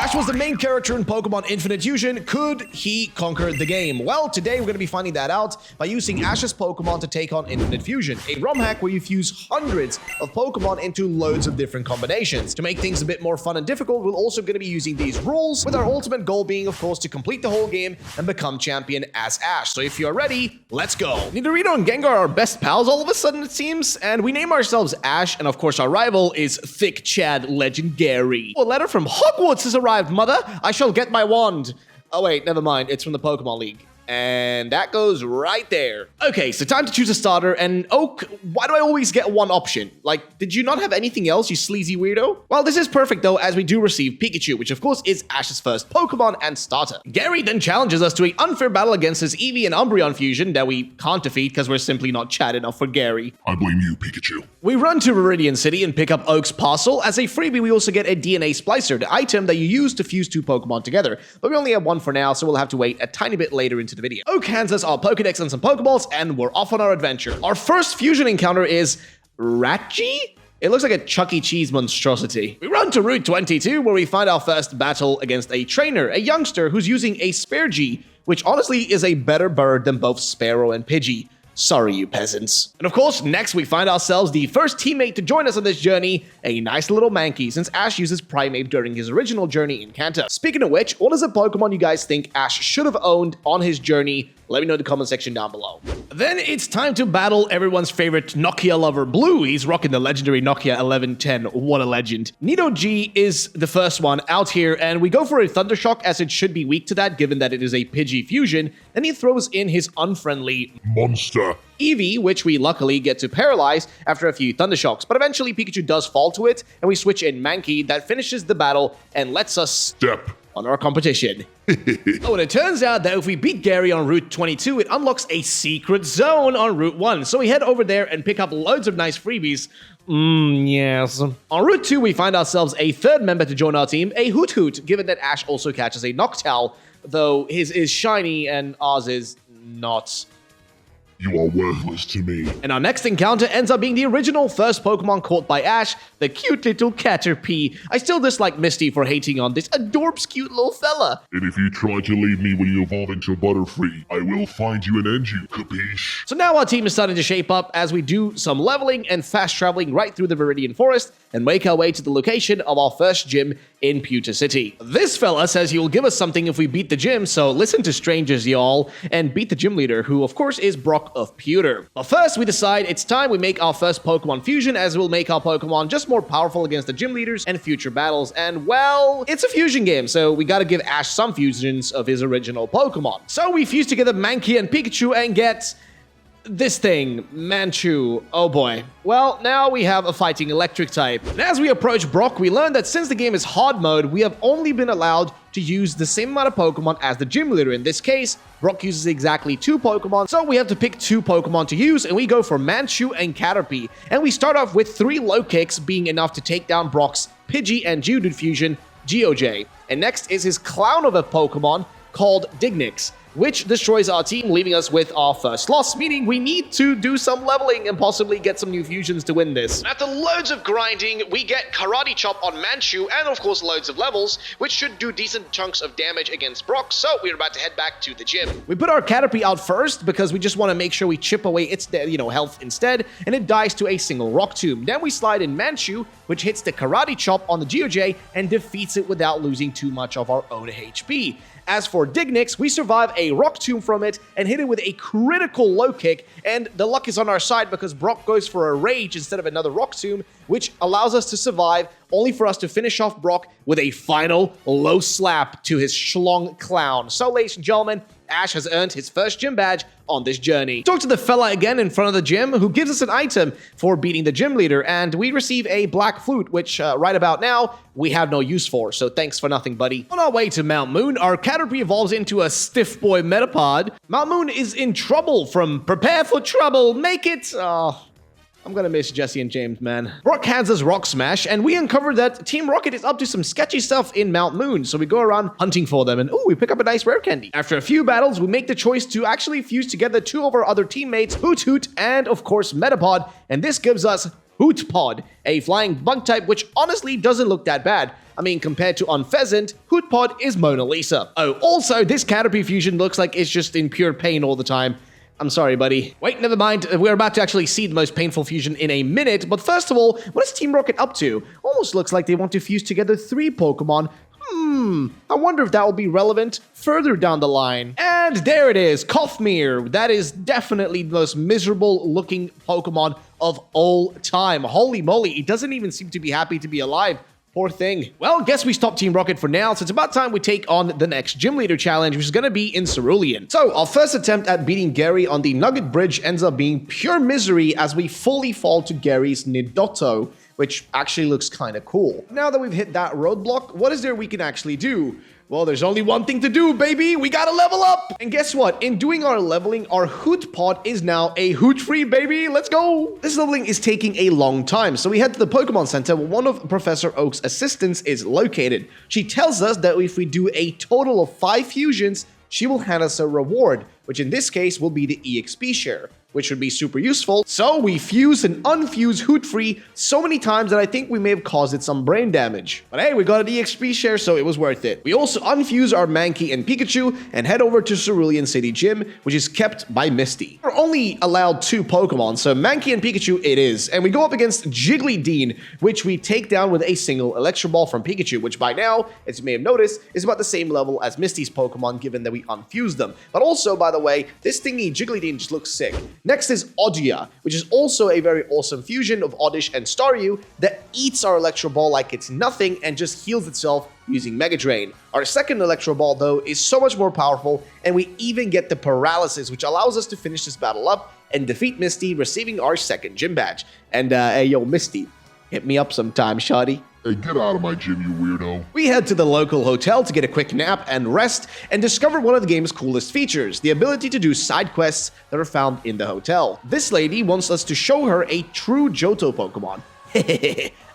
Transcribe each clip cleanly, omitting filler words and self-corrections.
Ash was the main character in Pokemon Infinite Fusion. Could he conquer the game? Well, today we're going to be finding that out by using Ash's Pokemon to take on Infinite Fusion, a ROM hack where you fuse hundreds of Pokemon into loads of different combinations. To make things a bit more fun and difficult, we're also going to be using these rules, with our ultimate goal being, of course, to complete the whole game and become champion as Ash. So if you're ready, let's go. Nidorino and Gengar are best pals all of a sudden, it seems, and we name ourselves Ash, and of course our rival is Thick Chad Legend Gary. A letter from Hogwarts has arrived, mother. I shall get my wand. Oh wait, never mind. It's from the Pokemon League. And that goes right there. Okay, so time to choose a starter, and Oak, why do I always get one option? Like, did you not have anything else, you sleazy weirdo? Well, this is perfect though, as we do receive Pikachu, which of course is Ash's first Pokemon and starter. Gary then challenges us to an unfair battle against his Eevee and Umbreon fusion that we can't defeat because we're simply not Chad enough for Gary. I blame you, Pikachu. We run to Viridian City and pick up Oak's parcel. As a freebie, we also get a DNA Splicer, the item that you use to fuse two Pokemon together. But we only have one for now, so we'll have to wait a tiny bit later into the video. Oak hands us our Pokedex and some Pokeballs, and we're off on our adventure. Our first fusion encounter is Ratchi? It looks like a Chuck E. Cheese monstrosity. We run to Route 22, where we find our first battle against a trainer, a youngster who's using a Spargy, which honestly is a better bird than both Sparrow and Pidgey. Sorry, you peasants. And of course, next we find ourselves the first teammate to join us on this journey, a nice little Mankey, since Ash uses Primeape during his original journey in Kanto. Speaking of which, what is a Pokemon you guys think Ash should have owned on his journey? Let me know in the comment section down below. Then it's time to battle everyone's favorite Nokia lover, Blue. He's rocking the legendary Nokia 1110. What a legend. Nidoji is the first one out here, and we go for a Thundershock, as it should be weak to that, given that it is a Pidgey fusion. Then he throws in his unfriendly Monster Eevee, which we luckily get to paralyze after a few Thundershocks. But eventually Pikachu does fall to it, and we switch in Mankey that finishes the battle and lets us step on our competition. Oh, and it turns out that if we beat Gary on Route 22, it unlocks a secret zone on Route 1. So we head over there and pick up loads of nice freebies. Yes. On Route 2, we find ourselves a third member to join our team, a Hoot Hoot, given that Ash also catches a Noctowl, though his is shiny and ours is not. You are worthless to me. And our next encounter ends up being the original first Pokemon caught by Ash, the cute little Caterpie. I still dislike Misty for hating on this adorbs cute little fella. And if you try to leave me when you evolve into Butterfree, I will find you and end you, capiche? So now our team is starting to shape up as we do some leveling and fast traveling right through the Viridian Forest and make our way to the location of our first gym in Pewter City. This fella says he will give us something if we beat the gym, so listen to strangers, y'all, and beat the gym leader, who of course is Brock of Pewter. But first, we decide it's time we make our first Pokemon fusion, as we'll make our Pokemon just more powerful against the gym leaders and future battles. And well, it's a fusion game, so we gotta give Ash some fusions of his original Pokemon. So we fuse together Mankey and Pikachu and get this thing, Manchu. Oh boy. Well, now we have a fighting electric type. And as we approach Brock, we learn that since the game is hard mode, we have only been allowed to use the same amount of Pokemon as the gym leader. In this case, Brock uses exactly 2 Pokemon, so we have to pick 2 Pokemon to use, and we go for Manchu and Caterpie. And we start off with 3 low kicks being enough to take down Brock's Pidgey and Geodude fusion, GOJ. And next is his clown of a Pokemon called Dignix, which destroys our team, leaving us with our first loss, meaning we need to do some leveling and possibly get some new fusions to win this. After loads of grinding, we get Karate Chop on Manchu and of course loads of levels, which should do decent chunks of damage against Brock, so we're about to head back to the gym. We put our Caterpie out first because we just want to make sure we chip away its health instead, and it dies to a single Rock Tomb. Then we slide in Manchu, which hits the Karate Chop on the GOJ and defeats it without losing too much of our own HP. As for Dignix, we survive a Rock Tomb from it and hit it with a critical low kick, and the luck is on our side because Brock goes for a Rage instead of another Rock Tomb, which allows us to survive, only for us to finish off Brock with a final low slap to his schlong clown. So, ladies and gentlemen, Ash has earned his first gym badge on this journey. Talk to the fella again in front of the gym, who gives us an item for beating the gym leader, and we receive a black flute, which right about now we have no use for, so thanks for nothing, buddy. On our way to Mount Moon, our Caterpie evolves into a stiff boy Metapod. Mount Moon is in trouble from Prepare for Trouble, make it... I'm gonna miss Jesse and James, man. Brock hands us Rock Smash, and we uncover that Team Rocket is up to some sketchy stuff in Mount Moon, so we go around hunting for them, and ooh, we pick up a nice rare candy. After a few battles, we make the choice to actually fuse together 2 of our other teammates, Hoot Hoot and, of course, Metapod, and this gives us Hootpod, a flying bug type, which honestly doesn't look that bad. I mean, compared to Unpheasant, Hootpod is Mona Lisa. Oh, also, this Caterpie fusion looks like it's just in pure pain all the time. I'm sorry, buddy. Wait, never mind. We're about to actually see the most painful fusion in a minute. But first of all, what is Team Rocket up to? Almost looks like they want to fuse together 3 Pokemon. I wonder if that will be relevant further down the line. And there it is, Kothmere. That is definitely the most miserable looking Pokemon of all time. Holy moly, it doesn't even seem to be happy to be alive. Poor thing. Well, guess we stop Team Rocket for now, so it's about time we take on the next Gym Leader challenge, which is going to be in Cerulean. So, our first attempt at beating Gary on the Nugget Bridge ends up being pure misery as we fully fall to Gary's Nidotto, which actually looks kind of cool. Now that we've hit that roadblock, what is there we can actually do? Well, there's only one thing to do, baby. We gotta level up. And guess what? In doing our leveling, our Hoot Pod is now a Hoot-free, baby. Let's go. This leveling is taking a long time. So we head to the Pokemon Center where one of Professor Oak's assistants is located. She tells us that if we do a total of 5 fusions, she will hand us a reward, which in this case will be the EXP share, which would be super useful. So we fuse and unfuse Hoot-free so many times that I think we may have caused it some brain damage. But hey, we got an EXP share, so it was worth it. We also unfuse our Mankey and Pikachu and head over to Cerulean City Gym, which is kept by Misty. We're only allowed 2 Pokemon, so Mankey and Pikachu it is. And we go up against Jigglydean, which we take down with a single Electro Ball from Pikachu, which by now, as you may have noticed, is about the same level as Misty's Pokemon, given that we unfused them. But also, by the way, this thingy, Jigglydean, just looks sick. Next is Odia, which is also a very awesome fusion of Oddish and Staryu that eats our Electro Ball like it's nothing and just heals itself using Mega Drain. Our second Electro Ball, though, is so much more powerful, and we even get the Paralysis, which allows us to finish this battle up and defeat Misty, receiving our second gym badge. And, hey, yo, Misty, hit me up sometime, shawty. Hey, get out of my gym, you weirdo. We head to the local hotel to get a quick nap and rest and discover one of the game's coolest features, the ability to do side quests that are found in the hotel. This lady wants us to show her a true Johto Pokemon.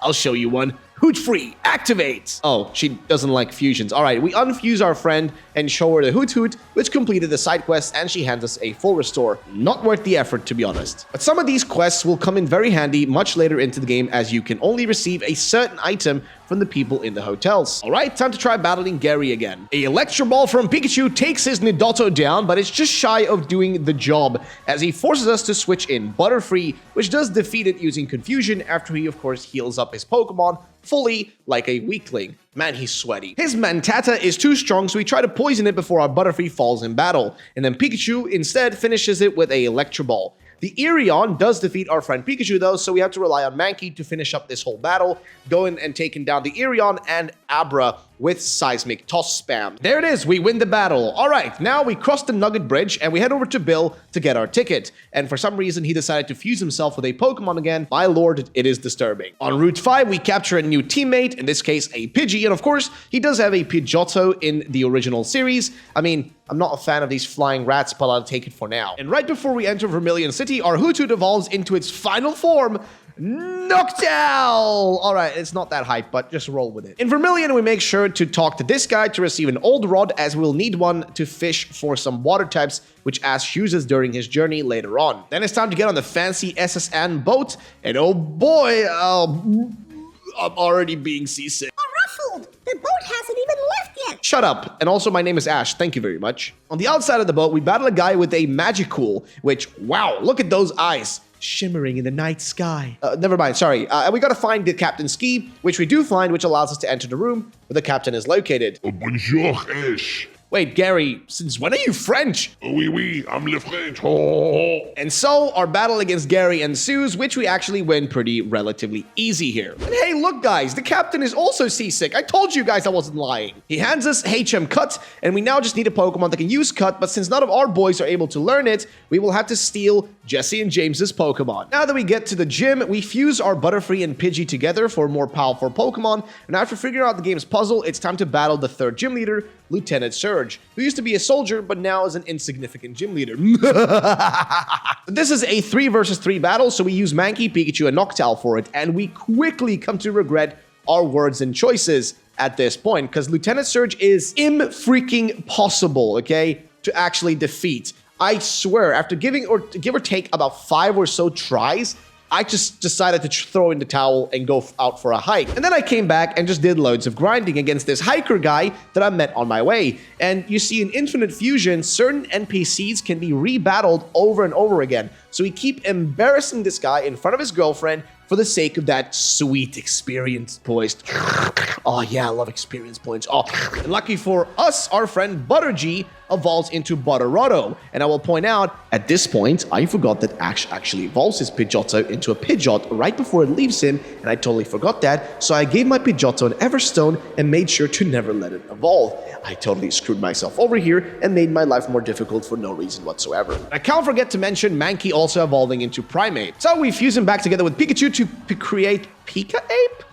I'll show you one. Hoot-free, activate! Oh, she doesn't like fusions. Alright, we unfuse our friend and show her the Hoot, which completed the side quest, and she hands us a full restore. Not worth the effort, to be honest. But some of these quests will come in very handy much later into the game, as you can only receive a certain item from the people in the hotels. Alright, time to try battling Gary again. A Electro Ball from Pikachu takes his Nidotto down, but it's just shy of doing the job, as he forces us to switch in Butterfree, which does defeat it using Confusion after he, of course, heals up his Pokemon fully like a weakling. Man, he's sweaty. His Mantata is too strong, so we try to poison it before our Butterfree falls in battle, and then Pikachu instead finishes it with a Electro Ball. The Irion does defeat our friend Pikachu though, so we have to rely on Mankey to finish up this whole battle, going and taking down the Irion and Abra with Seismic Toss spam. There it is, we win the battle. Alright, now we cross the Nugget Bridge and we head over to Bill to get our ticket. And for some reason, he decided to fuse himself with a Pokemon again. My lord, it is disturbing. On Route 5, we capture a new teammate, in this case a Pidgey, and of course, he does have a Pidgeotto in the original series. I mean, I'm not a fan of these flying rats, but I'll take it for now. And right before we enter Vermilion City, our Hoot evolves into its final form, Noctowl! Alright, it's not that hype, but just roll with it. In Vermilion, we make sure to talk to this guy to receive an old rod, as we'll need one to fish for some water types, which Ash uses during his journey later on. Then it's time to get on the fancy SSN boat, and oh boy, I'm already being seasick. Ruffled! The boat hasn't even left yet! Shut up. And also, my name is Ash. Thank you very much. On the outside of the boat, we battle a guy with a Magicool, which, wow, look at those eyes. Shimmering in the night sky. Never mind, sorry. And we gotta find the Captain's key, which we do find, which allows us to enter the room where the Captain is located. Bonjour, Ash. Wait, Gary, since when are you French? Oui, oui, I'm le French. Oh. And so, our battle against Gary ensues, which we actually win pretty relatively easy here. And hey, look guys, the Captain is also seasick. I told you guys I wasn't lying. He hands us HM Cut, and we now just need a Pokemon that can use Cut, but since none of our boys are able to learn it, we will have to steal Jesse and James's Pokemon. Now that we get to the gym, we fuse our Butterfree and Pidgey together for a more powerful Pokemon, and after figuring out the game's puzzle, it's time to battle the third gym leader, Lieutenant Surge, who used to be a soldier, but now is an insignificant gym leader. This is a 3 versus 3 battle, so we use Mankey, Pikachu, and Noctowl for it, and we quickly come to regret our words and choices at this point, because Lieutenant Surge is freaking possible, okay, to actually defeat. I swear, after give or take about 5 or so tries, I just decided to throw in the towel and go out for a hike. And then I came back and just did loads of grinding against this hiker guy that I met on my way. And you see in Infinite Fusion, certain NPCs can be rebattled over and over again. So we keep embarrassing this guy in front of his girlfriend for the sake of that sweet experience points. Oh yeah, I love experience points. Oh, and lucky for us, our friend Butterg evolves into Butterotto. And I will point out, at this point, I forgot that Ash actually evolves his Pidgeotto into a Pidgeot right before it leaves him, and I totally forgot that, so I gave my Pidgeotto an Everstone and made sure to never let it evolve. I totally screwed myself over here and made my life more difficult for no reason whatsoever. I can't forget to mention Mankey also evolving into Primeape. So we fuse him back together with Pikachu to create Pika-Ape?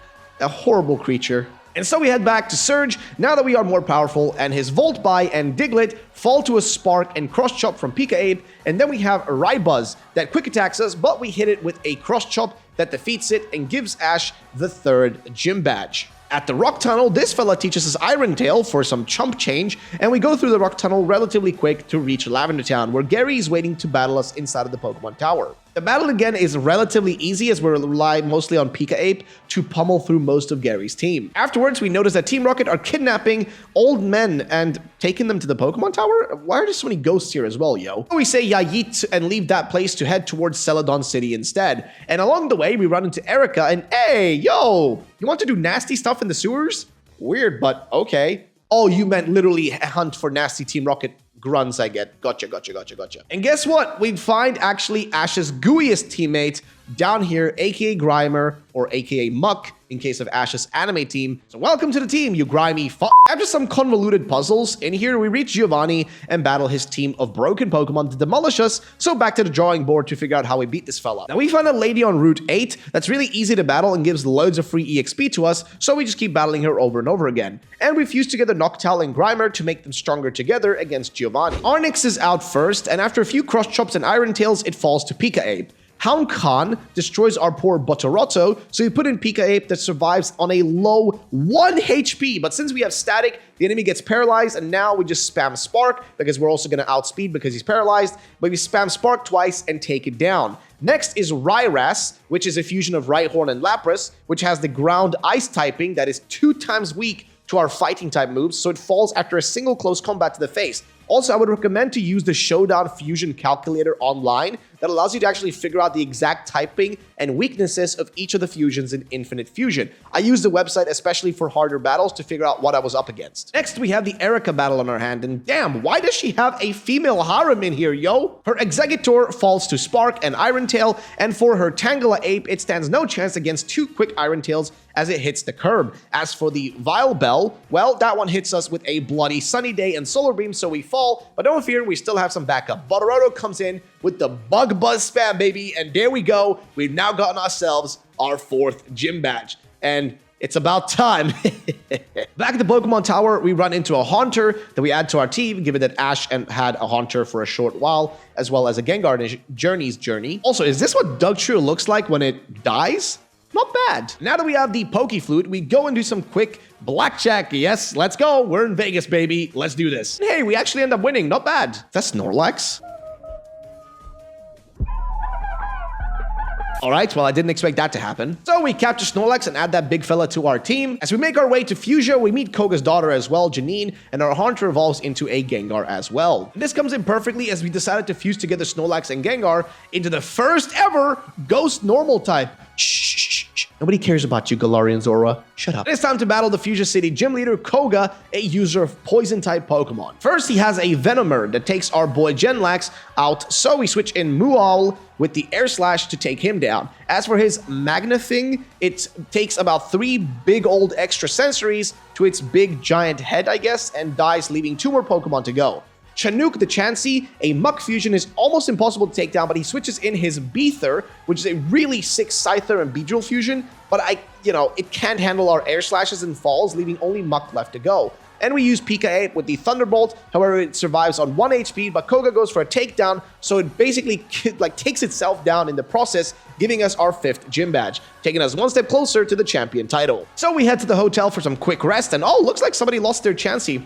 A horrible creature. And so we head back to Surge, now that we are more powerful, and his Voltbite and Diglett fall to a Spark and Cross Chop from Pika-Ape, and then we have a Rybuzz that quick attacks us, but we hit it with a Cross Chop that defeats it and gives Ash the 3rd gym badge. At the Rock Tunnel, this fella teaches us Iron Tail for some chump change, and we go through the Rock Tunnel relatively quick to reach Lavender Town, where Gary is waiting to battle us inside of the Pokemon Tower. The battle again is relatively easy as we rely mostly on Pika-Ape to pummel through most of Gary's team. Afterwards, we notice that Team Rocket are kidnapping old men and taking them to the Pokemon Tower? Why are there so many ghosts here as well, yo? We say Yayit and leave that place to head towards Celadon City instead. And along the way, we run into Erika and hey, yo, you want to do nasty stuff in the sewers? Weird, but okay. Oh, you meant literally hunt for nasty Team Rocket grunts, I get. Gotcha. And guess what? We'd find actually Ash's gooeyest teammate down here, aka Grimer, or aka Muck, in case of Ash's anime team. So welcome to the team, you grimy f***. After some convoluted puzzles, in here we reach Giovanni and battle his team of broken Pokemon to demolish us, so back to the drawing board to figure out how we beat this fella. Now we find a lady on Route 8 that's really easy to battle and gives loads of free EXP to us, so we just keep battling her over and over again. And we fuse together Noctowl and Grimer to make them stronger together against Giovanni. Arnix is out first, and after a few Cross Chops and Iron Tails, it falls to Pika-Ape. Hound Khan destroys our poor Butterotto, so we put in Pika-Ape that survives on a low 1 HP, but since we have static, the enemy gets paralyzed, and now we just spam Spark, because we're also going to outspeed because he's paralyzed, but we spam Spark twice and take it down. Next is Ryras, which is a fusion of Rhyhorn and Lapras, which has the ground ice typing that is 2 times weak to our fighting type moves, so it falls after a single close combat to the face. Also, I would recommend to use the Showdown Fusion Calculator online that allows you to actually figure out the exact typing and weaknesses of each of the fusions in Infinite Fusion. I use the website especially for harder battles to figure out what I was up against. Next, we have the Erika battle on our hand, and damn, why does she have a female harem in here, yo? Her Exeggutor falls to Spark and Iron Tail, and for her Tangela Ape, it stands no chance against 2 quick Iron Tails as it hits the curb. As for the Vile Bell, well, that one hits us with a Bloody Sunny Day and Solar Beam, so we fall, but don't fear, we still have some backup. Butterotto comes in with the Bug Buzz spam, baby, and there we go. We've now gotten ourselves our 4th gym badge, and it's about time. Back at the Pokemon Tower, we run into a Haunter that we add to our team, given that Ash had a Haunter for a short while, as well as a Gengar Journey's journey. Also, is this what Dugtrio looks like when it dies? Not bad. Now that we have the Pokeflute, we go and do some quick blackjack. Yes, let's go. We're in Vegas, baby. Let's do this. Hey, we actually end up winning. Not bad. That's Snorlax. Alright, well, I didn't expect that to happen. So we capture Snorlax and add that big fella to our team. As we make our way to Fuchsia, we meet Koga's daughter as well, Janine, and our Haunter evolves into a Gengar as well. And this comes in perfectly as we decided to fuse together Snorlax and Gengar into the first ever Ghost Normal type. Shh. Nobody cares about you, Galarian Zora. Shut up. It's time to battle the Fuchsia City gym leader, Koga, a user of poison-type Pokemon. First, he has a Venomer that takes our boy Genlax out, so we switch in Moowl with the Air Slash to take him down. As for his Magna thing, it takes about 3 big old extra sensories to its big giant head, I guess, and dies, leaving 2 more Pokemon to go. Chinook the Chansey, a Muck fusion, is almost impossible to take down, but he switches in his Beether, which is a really sick Scyther and Beedrill fusion, but it can't handle our Air Slashes and falls, leaving only Muck left to go. and we use Pika 8 with the Thunderbolt. However, it survives on 1 HP, but Koga goes for a takedown, so it basically takes itself down in the process, giving us our 5th gym badge, taking us one step closer to the champion title. So we head to the hotel for some quick rest, and oh, looks like somebody lost their Chansey.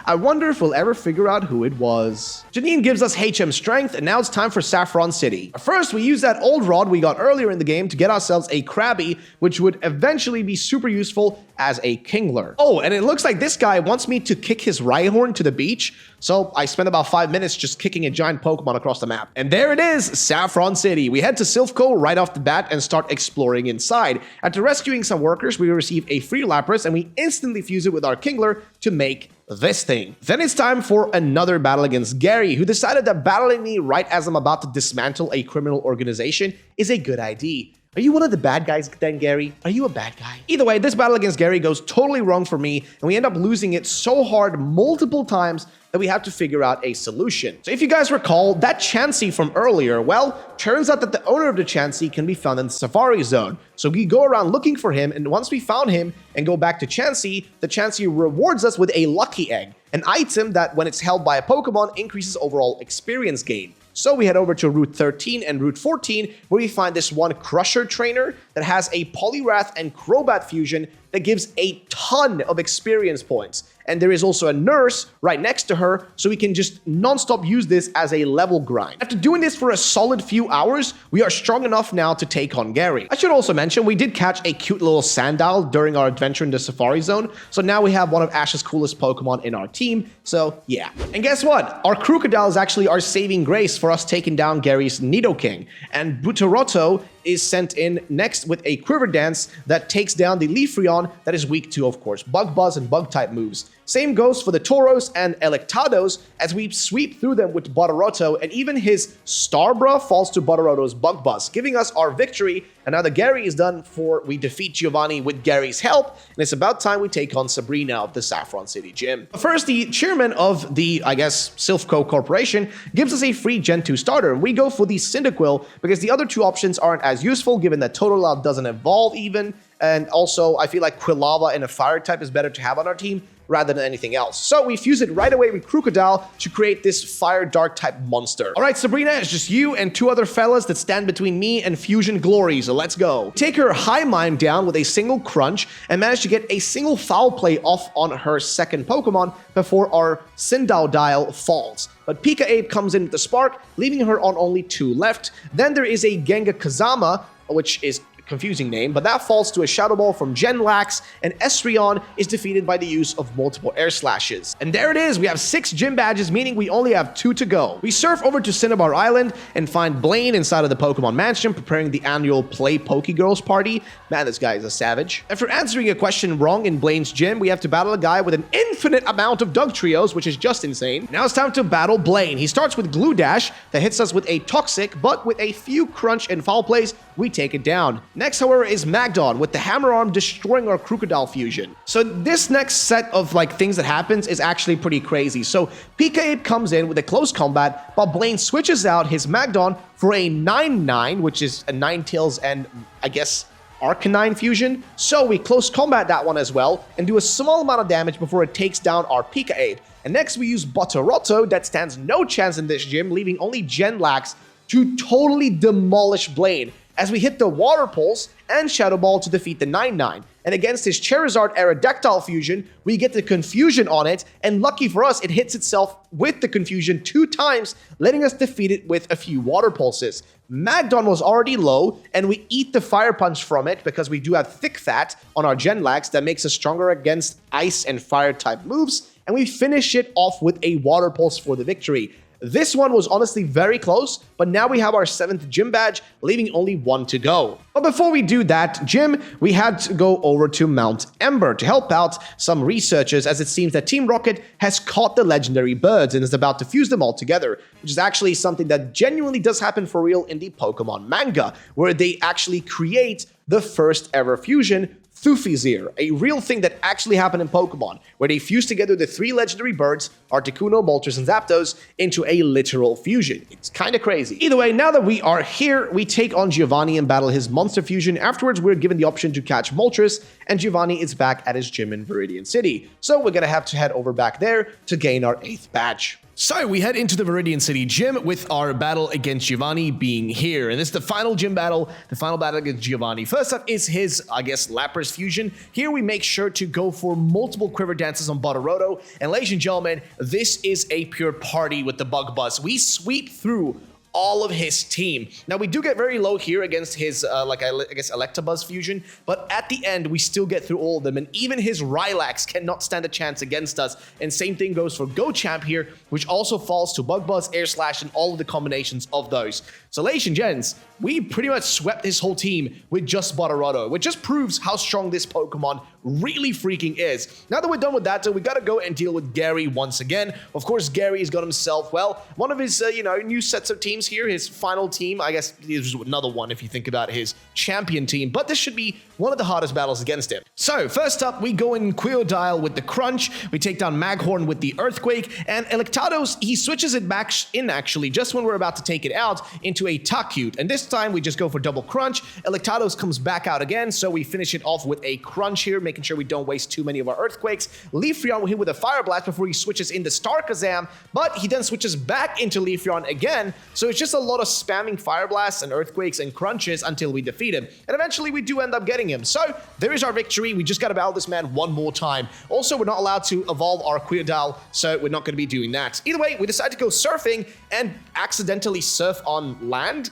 I wonder if we'll ever figure out who it was. Janine gives us HM strength, and now it's time for Saffron City. First, we use that old rod we got earlier in the game to get ourselves a Krabby, which would eventually be super useful as a Kingler. Oh, and it looks like this guy wants me to kick his Rhyhorn to the beach, so I spent about 5 minutes just kicking a giant Pokemon across the map. And there it is, Saffron City. We head to Silph Co right off the bat and start exploring inside. After rescuing some workers, we receive a free Lapras, and we instantly fuse it with our Kingler to make this thing. Then it's time for another battle against Gary, who decided that battling me right as I'm about to dismantle a criminal organization is a good idea. Are you one of the bad guys then, Gary? Are you a bad guy? Either way, this battle against Gary goes totally wrong for me, and we end up losing it so hard multiple times that we have to figure out a solution. So if you guys recall, that Chansey from earlier, well, turns out that the owner of the Chansey can be found in the Safari Zone. So we go around looking for him, and once we found him and go back to Chansey, the Chansey rewards us with a Lucky Egg, an item that when it's held by a Pokemon increases overall experience gain. So we head over to Route 13 and Route 14, where we find this one Crusher trainer that has a Poliwrath and Crobat fusion that gives a ton of experience points. And there is also a nurse right next to her, so we can just non-stop use this as a level grind. After doing this for a solid few hours, we are strong enough now to take on Gary. I should also mention, we did catch a cute little Sandile during our adventure in the Safari Zone, so now we have one of Ash's coolest Pokemon in our team, so yeah. And guess what? Our Crocodile is actually our saving grace for us taking down Gary's Nidoking, and Butterotto is sent in next with a Quiver Dance that takes down the Leafreon that is weak to, of course, Bug Buzz and Bug-type moves. Same goes for the Tauros and Electados as we sweep through them with Butterotto, and even his Starbra falls to Butterotto's Bug Buzz, giving us our victory. And now that Gary is done for, we defeat Giovanni with Gary's help, and it's about time we take on Sabrina of the Saffron City Gym. First, the chairman of the, I guess, Silph Co Corporation gives us a free Gen 2 starter, and we go for the Cyndaquil because the other two options aren't as useful given that Totodile doesn't evolve even, and also I feel like Quilava and a fire type is better to have on our team rather than anything else. So we fuse it right away with Crocodile to create this fire dark type monster. All right, Sabrina, it's just you and 2 other fellas that stand between me and fusion glory, so let's go. Take her High Mind down with a single crunch and manage to get a single foul play off on her second Pokemon before our Cyndaquil falls. But Pika Ape comes in with the spark, leaving her on only 2 left. Then there is a Gengar Kazama, which is confusing name, but that falls to a Shadow Ball from Genlax, and Esrion is defeated by the use of multiple air slashes. And there it is, we have 6 gym badges, meaning we only have 2 to go. We surf over to Cinnabar Island and find Blaine inside of the Pokemon Mansion preparing the annual Play Pokegirls party. Man, this guy is a savage. After answering a question wrong in Blaine's gym, we have to battle a guy with an infinite amount of Dugtrios, which is just insane. Now it's time to battle Blaine. He starts with Glue Dash that hits us with a Toxic, but with a few crunch and foul plays, we take it down. Next, however, is Magdon with the Hammer Arm destroying our Crocodile fusion. So this next set of things that happens is actually pretty crazy. So Pika Ape comes in with a close combat, but Blaine switches out his Magdon for a 9-9, which is a Ninetales and I guess Arcanine fusion. So we close combat that one as well and do a small amount of damage before it takes down our Pika Ape. And next we use Butterotto that stands no chance in this gym, leaving only Genlax to totally demolish Blaine, as we hit the Water Pulse and Shadow Ball to defeat the 9-9. And against his Charizard Aerodactyl fusion, we get the Confusion on it, and lucky for us, it hits itself with the Confusion 2 times, letting us defeat it with a few Water Pulses. Magdon was already low, and we eat the Fire Punch from it because we do have Thick Fat on our Genlax that makes us stronger against Ice and Fire type moves, and we finish it off with a Water Pulse for the victory. This one was honestly very close, but now we have our 7th gym badge, leaving only 1 to go. But before we do that gym, we had to go over to Mount Ember to help out some researchers, as it seems that Team Rocket has caught the legendary birds and is about to fuse them all together, which is actually something that genuinely does happen for real in the Pokemon manga, where they actually create the first ever fusion Thufizir, a real thing that actually happened in Pokemon, where they fused together the 3 legendary birds, Articuno, Moltres, and Zapdos, into a literal fusion. It's kind of crazy. Either way, now that we are here, we take on Giovanni and battle his monster fusion. Afterwards, we're given the option to catch Moltres, and Giovanni is back at his gym in Viridian City. So we're gonna have to head over back there to gain our 8th badge. So we head into the Viridian City gym with our battle against Giovanni being here. And this is the final gym battle, the final battle against Giovanni. First up is his, I guess, Lapras fusion. Here we make sure to go for multiple quiver dances on Butteroto. And ladies and gentlemen, this is a pure party with the Bug Buzz. We sweep through all of his team. Now, we do get very low here against his, I guess, Electabuzz fusion, but at the end, we still get through all of them, and even his Rylax cannot stand a chance against us, and same thing goes for Go-Champ here, which also falls to Bug Buzz, Air Slash, and all of the combinations of those. So, ladies and gents, we pretty much swept this whole team with just Butteroto, which just proves how strong this Pokemon really freaking is. Now that we're done with that, we gotta go and deal with Gary once again. Of course, Gary's got himself, well, one of his, new sets of teams here, his final team. I guess there's another one if you think about his champion team, but this should be one of the hardest battles against him. So, first up, we go in Quaildile with the Crunch, we take down Maghorn with the Earthquake, and Electados, he switches it back in, actually, just when we're about to take it out, into a Takute, and this time we just go for double Crunch. Electados comes back out again, so we finish it off with a Crunch here, making sure we don't waste too many of our Earthquakes. Leafeon will hit with a Fire Blast before he switches into Starkazam, but he then switches back into Leafeon again, so it's just a lot of spamming Fire Blasts and Earthquakes and Crunches until we defeat him, and eventually we do end up getting him. So there is our victory. We just gotta battle this man one more time. Also, we're not allowed to evolve our Quaildile, so we're not gonna be doing that. Either way, we decide to go surfing and accidentally surf on land.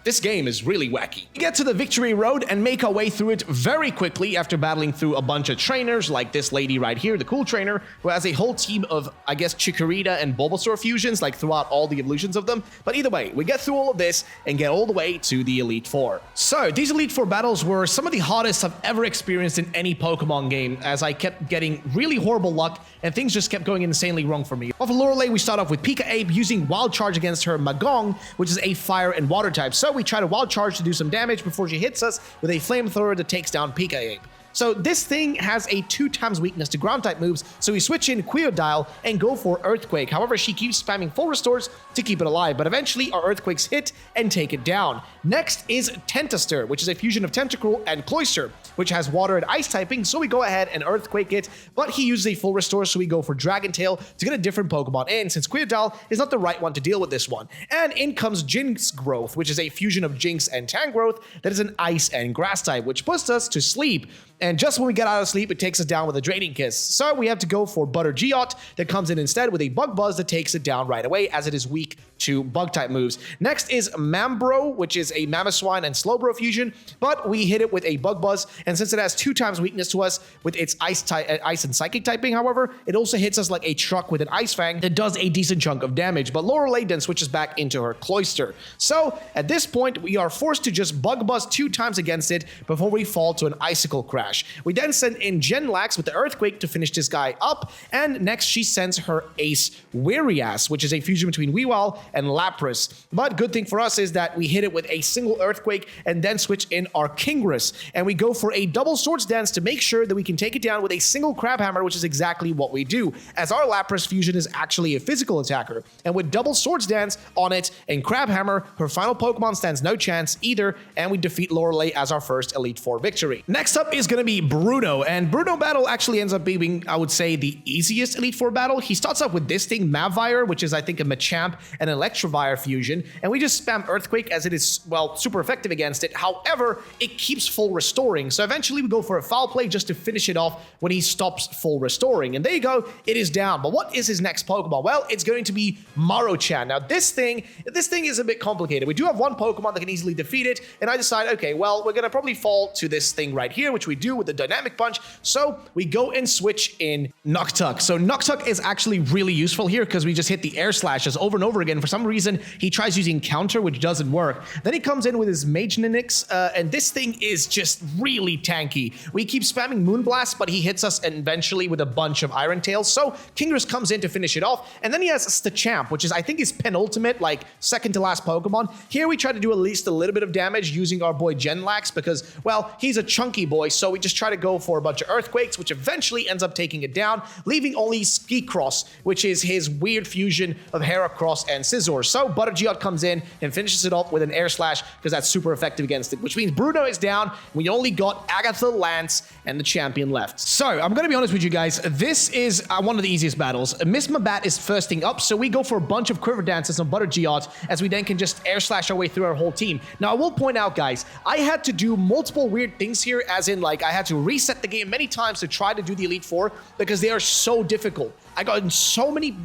This game is really wacky. We get to the Victory Road and make our way through it very quickly after battling through a bunch of trainers like this lady right here, the cool trainer, who has a whole team of, I guess, Chikorita and Bulbasaur fusions, like throughout all the evolutions of them. But either way, we get through all of this and get all the way to the Elite Four. So these Elite Four battles were some of the hardest I've ever experienced in any Pokemon game, as I kept getting really horrible luck and things just kept going insanely wrong for me. Off of Lorelei, we start off with Pika Ape using Wild Charge against her Magong, which is a fire and water type. So we try to Wild Charge to do some damage before she hits us with a Flamethrower that takes down Pika Ape. So this thing has a 2x weakness to ground type moves, so we switch in Quaildile and go for Earthquake. However, she keeps spamming full restores to keep it alive, but eventually our Earthquakes hit and take it down. Next is Tentaster, which is a fusion of Tentacruel and Cloyster, which has water and ice typing, so we go ahead and Earthquake it, but he uses a full restore, so we go for Dragon Tail to get a different Pokemon in, since Quaildile is not the right one to deal with this one. And in comes Jinx Growth, which is a fusion of Jinx and Tangrowth that is an ice and grass type, which puts us to sleep. And just when we get out of sleep, it takes us down with a Draining Kiss. So we have to go for Butter Geotte that comes in instead with a Bug Buzz that takes it down right away, as it is weak to Bug-type moves. Next is Mambro, which is a Mamoswine and Slowbro fusion, but we hit it with a Bug Buzz, and since it has 2x weakness to us with its ice and Psychic typing, however, it also hits us like a truck with an Ice Fang that does a decent chunk of damage, but Lorelei then switches back into her Cloyster. So at this point, we are forced to just Bug Buzz 2x against it before we fall to an Icicle Crash. We then send in Genlax with the Earthquake to finish this guy up, and next she sends her Ace Weariass, which is a fusion between Weavile and Lapras. But good thing for us is that we hit it with a single Earthquake and then switch in our Kingris, and we go for a double Swords Dance to make sure that we can take it down with a single Crabhammer, which is exactly what we do, as our Lapras fusion is actually a physical attacker. And with double Swords Dance on it and Crabhammer, her final Pokemon stands no chance either, and we defeat Lorelei as our first Elite Four victory. Next up is going to be Bruno, and Bruno battle actually ends up being, I would say, the easiest Elite Four battle. He starts off with this thing, Mavire, which is, I think, a Machamp and Electivire fusion, and we just spam Earthquake as it is, well, super effective against it. However, it keeps full restoring, so eventually we go for a Foul Play just to finish it off when he stops full restoring, and there you go, it is down. But what is his next Pokemon? Well, it's going to be Marochan. Now, this thing is a bit complicated. We do have one Pokemon that can easily defeat it, and I decide, okay, well, we're going to probably fall to this thing right here, which we do with the Dynamic Punch, so we go and switch in Noctuck. So Noctuck is actually really useful here because we just hit the Air Slashes over and over again. For some reason, he tries using Counter, which doesn't work. Then he comes in with his Mage Ninix, and this thing is just really tanky. We keep spamming Moonblast, but he hits us eventually with a bunch of Iron Tails, so Kingris comes in to finish it off, and then he has Stachamp, which is, I think, his penultimate, like, second to last Pokemon. Here we try to do at least a little bit of damage using our boy Genlax because, well, he's a chunky boy, so we just try to go for a bunch of Earthquakes, which eventually ends up taking it down, leaving only Ski Cross, which is his weird fusion of Heracross and Scizor. So Butter Geodude comes in and finishes it off with an Air Slash because that's super effective against it, which means Bruno is down. We only got Agatha, Lance, and the champion left. So I'm going to be honest with you guys. This is one of the easiest battles. Miss Mabat is first thing up, so we go for a bunch of Quiver Dances on Butter Geodude as we then can just Air Slash our way through our whole team. Now, I will point out, guys, I had to do multiple weird things here, as in, like, I had to reset the game many times to try to do the Elite Four because they are so difficult. I got in so many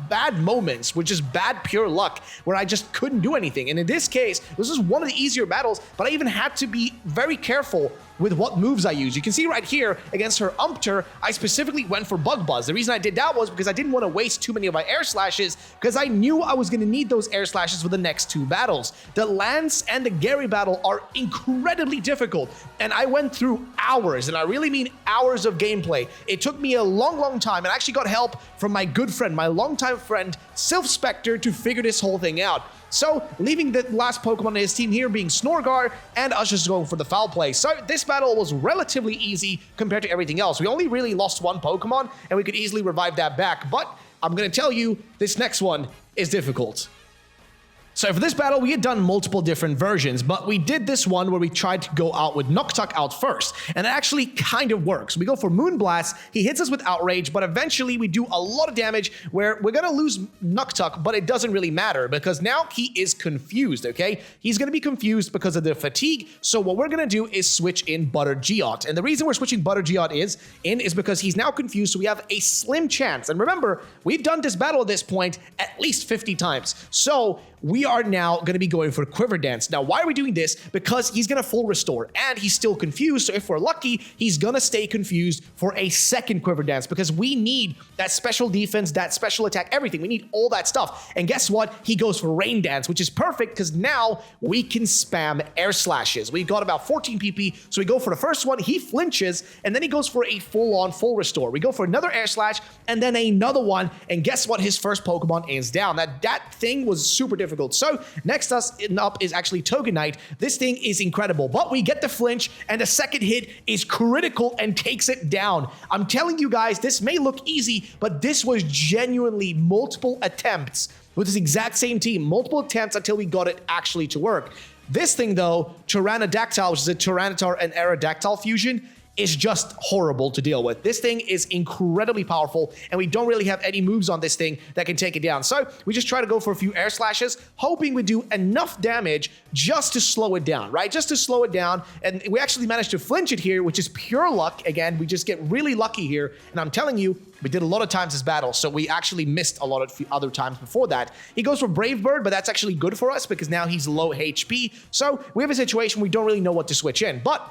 bad moments, which is bad pure luck, where I just couldn't do anything. And in this case, this is one of the easier battles, but I even had to be very careful with what moves I use. You can see right here, against her Umpter, I specifically went for Bug Buzz. The reason I did that was because I didn't want to waste too many of my Air Slashes, because I knew I was going to need those Air Slashes for the next two battles. The Lance and the Gary battle are incredibly difficult, and I went through hours, and I really mean hours of gameplay. It took me a long time, and I actually got help from my good friend, my longtime friend, Silph Spectre, to figure this whole thing out. So, leaving the last Pokemon in his team here being Snorgar, and us just going for the foul play. So, this battle was relatively easy compared to everything else. We only really lost one Pokemon, and we could easily revive that back. But, I'm going to tell you, this next one is difficult. So for this battle, we had done multiple different versions, but we did this one where we tried to go out with Noctuck out first, and it actually kind of works. We go for Moonblast, he hits us with Outrage, but eventually we do a lot of damage where we're gonna lose Noctuck, but it doesn't really matter because now he is confused, okay? He's gonna be confused because of the fatigue, so what we're gonna do is switch in Butter Geodude. And the reason we're switching Butter Geodude is because he's now confused, so we have a slim chance. And remember, we've done this battle at this point at least 50 times. So we are now going to be going for Quiver Dance. Now, why are we doing this? Because he's going to full restore, and he's still confused, so if we're lucky, he's going to stay confused for a second Quiver Dance, because we need that special defense, that special attack, everything. We need all that stuff. And guess what? He goes for Rain Dance, which is perfect, because now we can spam Air Slashes. We've got about 14 PP, so we go for the first one, he flinches, and then he goes for a full-on full restore. We go for another Air Slash, and then another one, and guess what? His first Pokemon is down. That thing was super difficult. So next up is actually Togenite. This thing is incredible, but we get the flinch, and the second hit is critical and takes it down. I'm telling you guys, this may look easy, but this was genuinely multiple attempts with this exact same team, multiple attempts until we got it actually to work. This thing though, Tyrannodactyl, which is a Tyranitar and Aerodactyl fusion, is just horrible to deal with. This thing is incredibly powerful, and we don't really have any moves on this thing that can take it down. So we just try to go for a few Air Slashes, hoping we do enough damage just to slow it down, right? Just to slow it down, and we actually managed to flinch it here, which is pure luck. Again, we just get really lucky here, and I'm telling you, we did a lot of times this battle, so we actually missed a lot of other times before that. He goes for Brave Bird, but that's actually good for us because now he's low HP. So we have a situation we don't really know what to switch in, but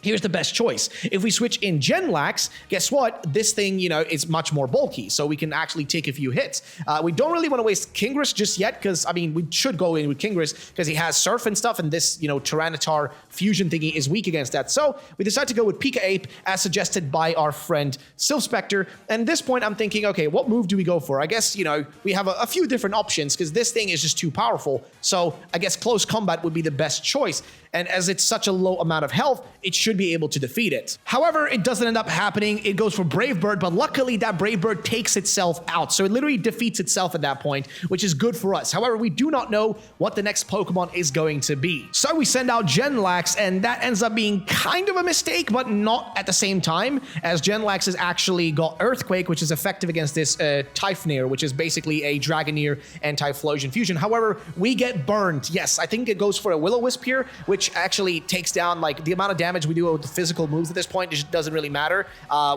here's the best choice. If we switch in Genlax, guess what? This thing, you know, is much more bulky, so we can actually take a few hits. We don't really want to waste Kingris just yet, because, I mean, we should go in with Kingris because he has Surf and stuff, and this, you know, Tyranitar fusion thingy is weak against that. So we decide to go with Pika Ape, as suggested by our friend Silph Spectre. And at this point, I'm thinking, okay, what move do we go for? I guess, you know, we have a few different options because this thing is just too powerful. So I guess Close Combat would be the best choice. And as it's such a low amount of health, it should be able to defeat it. However, it doesn't end up happening. It goes for Brave Bird, but luckily that Brave Bird takes itself out. So it literally defeats itself at that point, which is good for us. However, we do not know what the next Pokemon is going to be. So we send out Genlax, and that ends up being kind of a mistake, but not at the same time, as Genlax has actually got Earthquake, which is effective against this Typhonir, which is basically a Dragoneer and Typhlosion fusion. However, we get burned. Yes, I think it goes for a Will-O-Wisp here, which actually takes down, like, the amount of damage we do with the physical moves at this point just doesn't really matter.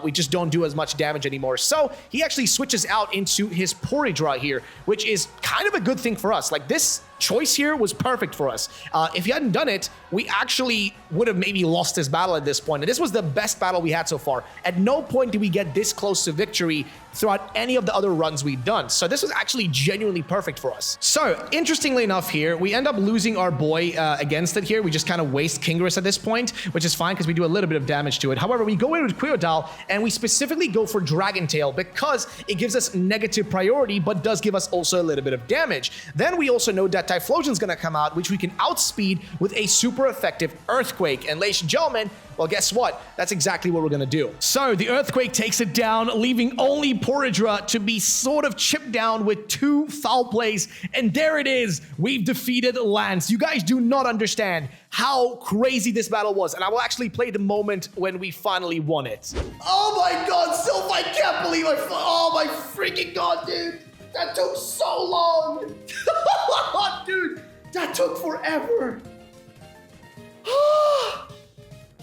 We just don't do as much damage anymore. So he actually switches out into his Porydraw here, which is kind of a good thing for us. Like, this choice here was perfect for us. If he hadn't done it, we actually would have maybe lost this battle at this point. And this was the best battle we had so far. At no point did we get this close to victory throughout any of the other runs we've done. So this was actually genuinely perfect for us. So interestingly enough here, we end up losing our boy against it here. We just kind of waste Kingris at this point, which is fine because we do a little bit of damage to it. However, we go in with Queodal, and we specifically go for Dragon Tail because it gives us negative priority, but does give us also a little bit of damage. Then we also know that Typhlosion's gonna come out, which we can outspeed with a super effective Earthquake. And ladies and gentlemen, well, guess what? That's exactly what we're gonna do. So the Earthquake takes it down, leaving only Poridra to be sort of chipped down with 2 foul plays. And there it is. We've defeated Lance. You guys do not understand how crazy this battle was. And I will actually play the moment when we finally won it. Oh my God, Silph, I can't believe oh my freaking God, dude. That took so long. Dude, that took forever.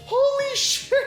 Holy shit!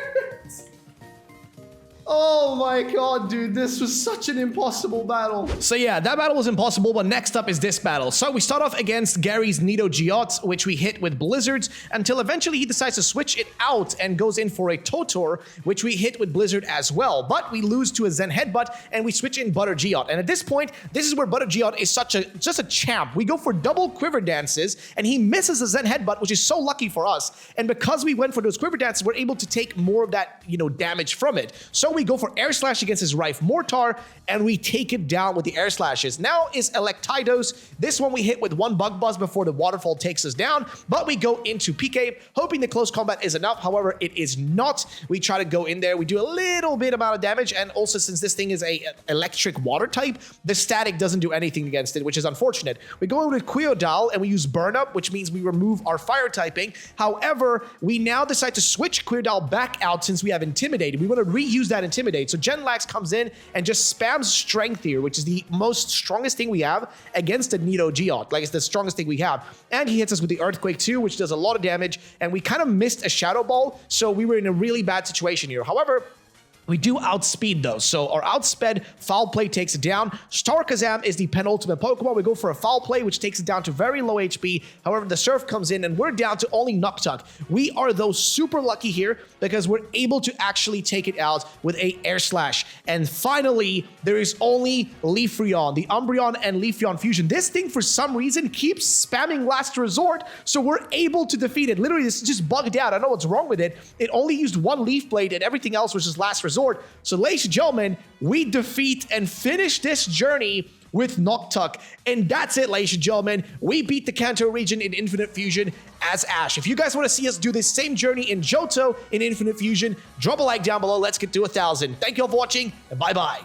Oh my God, dude, this was such an impossible battle. So yeah, that battle was impossible, but next up is this battle. So we start off against Gary's Nido Geot, which we hit with Blizzards, until eventually he decides to switch it out and goes in for a Totor, which we hit with Blizzard as well. But we lose to a Zen Headbutt, and we switch in Butter Geot. And at this point, this is where Butter Geot is just a champ. We go for double Quiver Dances, and he misses a Zen Headbutt, which is so lucky for us. And because we went for those Quiver Dances, we're able to take more of that, damage from it. So we go for Air Slash against his Rife Mortar, and we take it down with the Air Slashes. Now is Electidos. This one we hit with 1 Bug Buzz before the Waterfall takes us down, but we go into PK, hoping the close combat is enough. However, it is not. We try to go in there. We do a little bit amount of damage, and also since this thing is a electric water type, the static doesn't do anything against it, which is unfortunate. We go in with Queodal, and we use Burn Up, which means we remove our fire typing. However, we now decide to switch Queodal back out since we have Intimidated. We want to reuse that Intimidate. So Genlax comes in and just spams Strength here, which is the strongest thing we have against a Nido Geot. Like, it's the strongest thing we have. And he hits us with the Earthquake too, which does a lot of damage. And we kind of missed a Shadow Ball, so we were in a really bad situation here. However, we do outspeed though, so our outsped Foul Play takes it down. Starkazam is the penultimate Pokemon. We go for a Foul Play, which takes it down to very low HP. However, the Surf comes in and we're down to only Noctuck. We are though super lucky here because we're able to actually take it out with a Air Slash. And finally, there is only Leafeon, the Umbreon and Leafeon fusion. This thing for some reason keeps spamming Last Resort, so we're able to defeat it. Literally, this is just bugged out. I don't know what's wrong with it. It only used 1 Leaf Blade and everything else was just Last Resort. So ladies and gentlemen, we defeat and finish this journey with Noctuck. And that's it, ladies and gentlemen. We beat the Kanto region in Infinite Fusion as Ash. If you guys want to see us do this same journey in Johto in Infinite Fusion, drop a like down below. Let's get to 1,000. Thank you all for watching, and bye-bye.